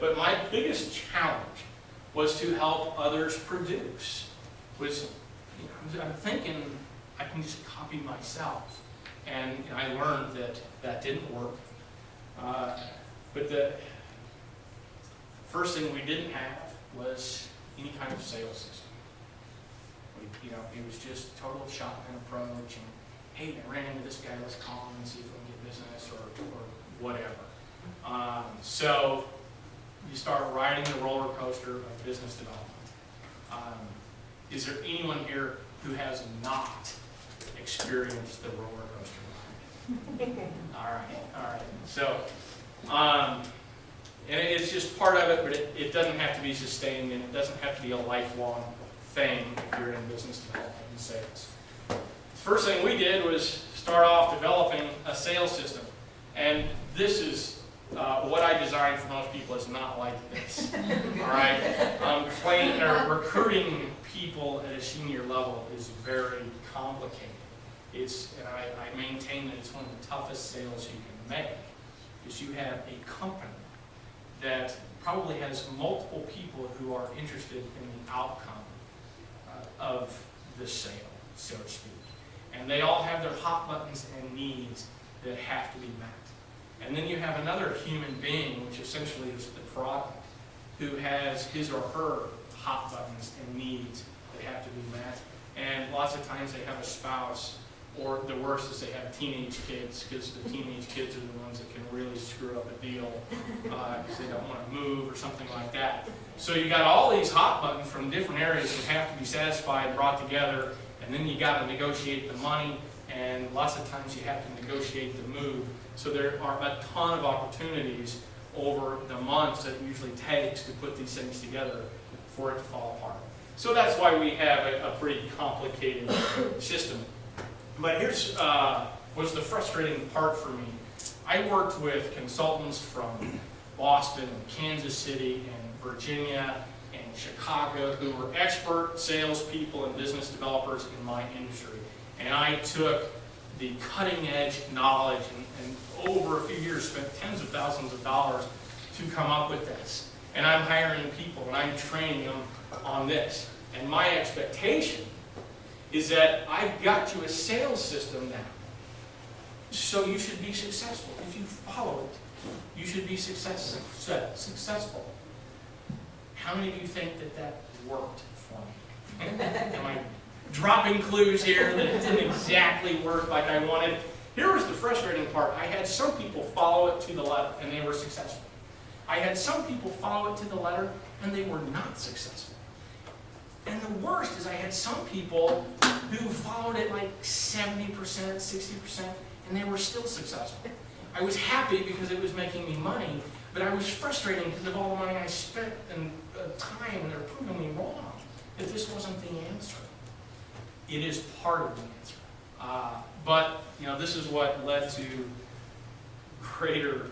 But my biggest challenge was to help others produce. I'm thinking I can just copy myself. And I learned that that didn't work. But the first thing we didn't have was any kind of sales system. It was just total shotgun approach, and hey, I ran into this guy, let's call him and see if we can get business or whatever. So you start riding the roller coaster of business development. Is there anyone here who has not experienced the roller coaster ride? All right. So, and it's just part of it, but it doesn't have to be sustained, and it doesn't have to be a lifelong thing if you're in business development and sales. The first thing we did was start off developing a sales system. And this is what I designed for most people is not like this. All right? Recruiting people at a senior level is very complicated. And I maintain that it's one of the toughest sales you can make, is you have a company that probably has multiple people who are interested in the outcome of the sale, so to speak. And they all have their hot buttons and needs that have to be met. And then you have another human being, which essentially is the product, who has his or her hot buttons and needs that have to be met. And lots of times they have a spouse, or the worst is they have teenage kids, because the teenage kids are the ones that can really screw up a deal because they don't want to move or something like that. So you got all these hot buttons from different areas that have to be satisfied, brought together, and then you got to negotiate the money, and lots of times you have to negotiate the move. So there are a ton of opportunities over the months that it usually takes to put these things together for it to fall apart. So that's why we have a pretty complicated system. But here's was the frustrating part for me. I worked with consultants from Boston, Kansas City, and Virginia, and Chicago, who were expert salespeople and business developers in my industry. And I took the cutting edge knowledge and over a few years spent tens of thousands of dollars to come up with this. And I'm hiring people and I'm training them on this. And my expectation is that I've got you a sales system now. So you should be successful. If you follow it, you should be successful. How many of you think that worked for me? Am I dropping clues here that it didn't exactly work like I wanted? Here was the frustrating part. I had some people follow it to the letter, and they were successful. I had some people follow it to the letter, and they were not successful. And the worst is I had some people who followed it like 70%, 60%, and they were still successful. I was happy because it was making me money, but I was frustrated because of all the money I spent and time, and they're proving me wrong, that this wasn't the answer. It is part of the answer. But this is what led to greater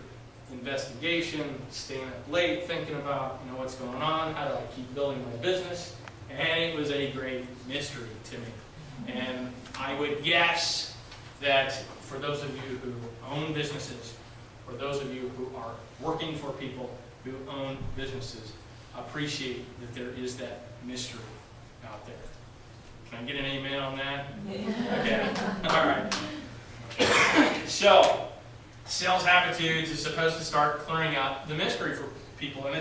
investigation, staying up late, thinking about what's going on, how do I keep building my business, and it was a great mystery to me. And I would guess that for those of you who own businesses, or those of you who are working for people who own businesses, appreciate that there is that mystery out there. Can I get an amen on that? Okay. All right. So, Sales Habitudes is supposed to start clearing up the mystery for people, and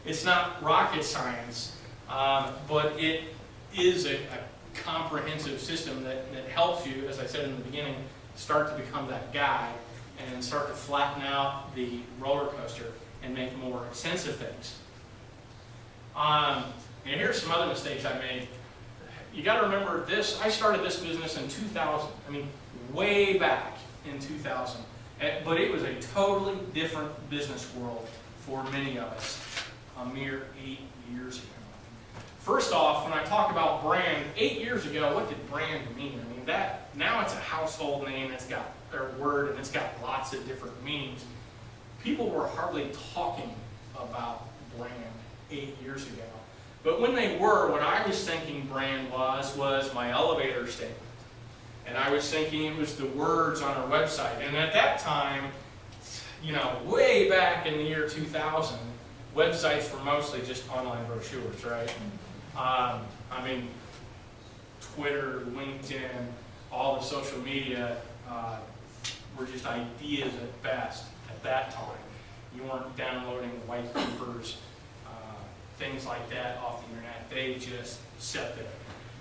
it's not rocket science, but it is a comprehensive system that helps you, as I said in the beginning, start to become that guy and start to flatten out the roller coaster and make more sense of things. And here's some other mistakes I made. You got to remember this. I started this business in 2000. I mean, way back in 2000. But it was a totally different business world for many of us a mere 8 years ago. First off, when I talk about brand, 8 years ago, what did brand mean? I mean, now it's a household name, it's got their word, and it's got lots of different meanings. People were hardly talking about brand 8 years ago. But when they were, what I was thinking brand was my elevator statement. And I was thinking it was the words on our website. And at that time, way back in the year 2000, websites were mostly just online brochures, right? I mean, Twitter, LinkedIn, all the social media were just ideas at best at that time. You weren't downloading white papers, things like that off the internet. They just sat there.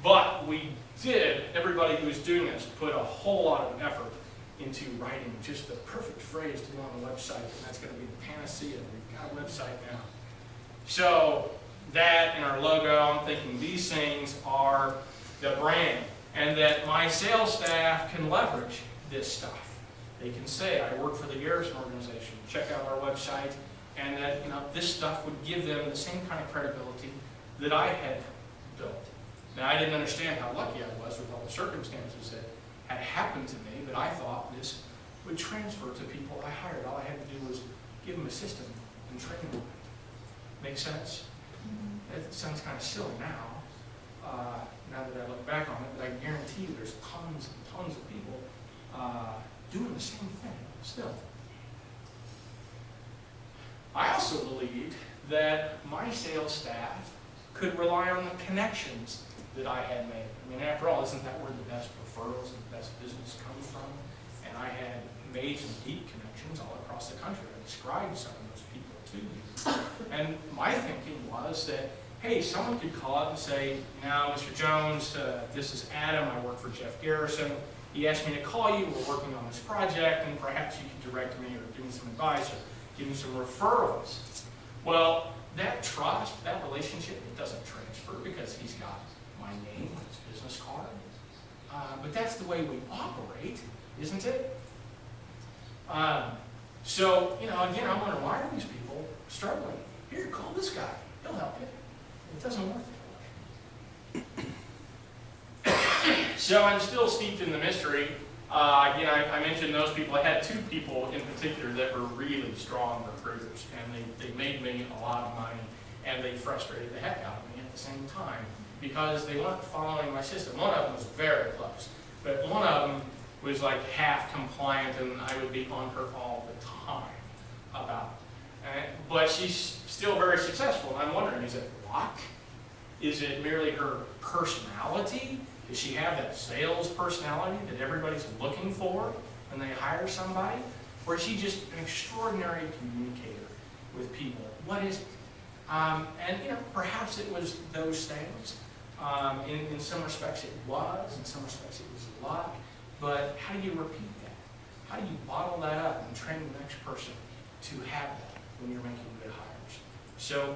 But we did, everybody who was doing this, put a whole lot of effort into writing just the perfect phrase to go on the website, and that's going to be the panacea. We've got a website now. So that and our logo, I'm thinking these things are the brand, and that my sales staff can leverage this stuff. They can say, I work for the Garrison organization, check out our website, and that this stuff would give them the same kind of credibility that I had built. Now, I didn't understand how lucky I was with all the circumstances that had happened to me, but I thought this would transfer to people I hired. All I had to do was give them a system and train them. Make sense? It sounds kind of silly now, now that I look back on it, but I guarantee you there's tons and tons of people doing the same thing still. I also believed that my sales staff could rely on the connections that I had made. I mean, after all, isn't that where the best referrals and the best business comes from? And I had made some deep connections all across the country. I described some of those people to you. And my thinking was that, hey, someone could call up and say, now, Mr. Jones, this is Adam. I work for Jeff Garrison. He asked me to call you. We're working on this project, and perhaps you could direct me or give me some advice or give me some referrals. Well, that trust, that relationship, it doesn't transfer because he's got my name on his business card. But that's the way we operate, isn't it? So, again, I wonder, why are these people struggling? Here, call this guy. He'll help you. It doesn't work that way. So I'm still steeped in the mystery. Again, I mentioned those people. I had two people in particular that were really strong recruiters, and they made me a lot of money, and they frustrated the heck out of me at the same time because they weren't following my system. One of them was very close, but one of them was like half compliant, and I would be on her all the time about it. But she's still very successful, and I'm wondering, is it luck? Is it merely her personality? Does she have that sales personality that everybody's looking for when they hire somebody? Or is she just an extraordinary communicator with people? What is it? And perhaps it was those things. In some respects it was, in some respects it was luck. But how do you repeat that? How do you bottle that up and train the next person to have that when you're making good hires? So,